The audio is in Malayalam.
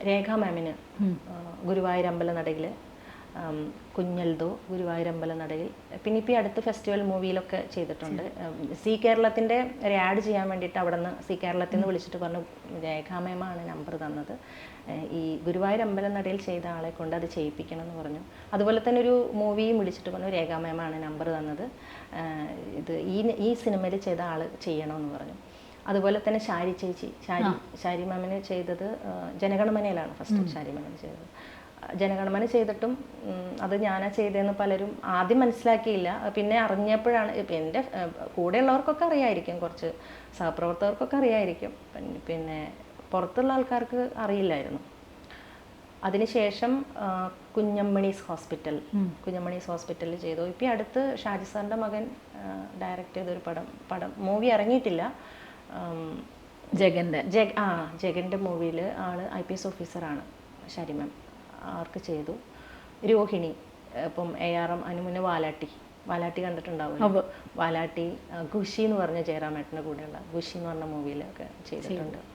രേഖ മാമിന് ഗുരുവായൂർ അമ്പലനടയിൽ കുഞ്ഞൽദോ ഗുരുവായൂർ അമ്പലനടയിൽ പിന്നെ ഇപ്പോൾ ഈ അടുത്ത ഫെസ്റ്റിവൽ മൂവിയിലൊക്കെ ചെയ്തിട്ടുണ്ട്. സി കേരളത്തിൻ്റെ ഒരു ആഡ് ചെയ്യാൻ വേണ്ടിയിട്ട് അവിടെ നിന്ന് സി കേരളത്തിൽ നിന്ന് വിളിച്ചിട്ട് പറഞ്ഞു രേഖാ മാമാണ് നമ്പർ തന്നത്, ഈ ഗുരുവായൂർ അമ്പലനടയിൽ ചെയ്ത ആളെ കൊണ്ട് അത് ചെയ്യിപ്പിക്കണം എന്ന് പറഞ്ഞു. അതുപോലെ തന്നെ ഒരു മൂവിയും വിളിച്ചിട്ട് പറഞ്ഞു രേഖാ മാമാണ് നമ്പർ തന്നത്, ഇത് ഈ സിനിമയിൽ ചെയ്ത ആൾ ചെയ്യണമെന്ന് പറഞ്ഞു. അതുപോലെ തന്നെ ശാരി ചേച്ചി, ശാരി മാമിന് ചെയ്തത് ജനഗണമനയിലാണ് ഫസ്റ്റ് ശാരി മാമിന് ചെയ്തത്. ജനഗണമന ചെയ്തിട്ടും അത് ഞാനാ ചെയ്തതെന്ന് പലരും ആദ്യം മനസ്സിലാക്കിയില്ല. പിന്നെ അറിഞ്ഞപ്പോഴാണ്, ഇപ്പം എൻ്റെ കൂടെയുള്ളവർക്കൊക്കെ അറിയായിരിക്കും, കുറച്ച് സഹപ്രവർത്തകർക്കൊക്കെ അറിയായിരിക്കും, പിന്നെ പുറത്തുള്ള ആൾക്കാർക്ക് അറിയില്ലായിരുന്നു. അതിനുശേഷം കുഞ്ഞമ്മണീസ് ഹോസ്പിറ്റലിൽ ചെയ്തു. ഇപ്പം അടുത്ത് ഷാജി സാറിൻ്റെ മകൻ ഡയറക്റ്റ് ചെയ്തൊരു മൂവി ഇറങ്ങിയിട്ടില്ല, ജഗൻ്റെ മൂവിയിൽ ആൾ IPS ഓഫീസറാണ് ഷാരി മാം, ആർക്ക് ചെയ്തു. രോഹിണി, ഇപ്പം ARM അനുമുന്നെ വാലാട്ടി കണ്ടിട്ടുണ്ടാവും, വാലാട്ടി ഖുഷി എന്ന് പറഞ്ഞ ജയറാമേട്ടൻ്റെ കൂടെയുള്ള ഖുഷി എന്ന് പറഞ്ഞ മൂവിയിലൊക്കെ ചെയ്തിട്ടുണ്ട്.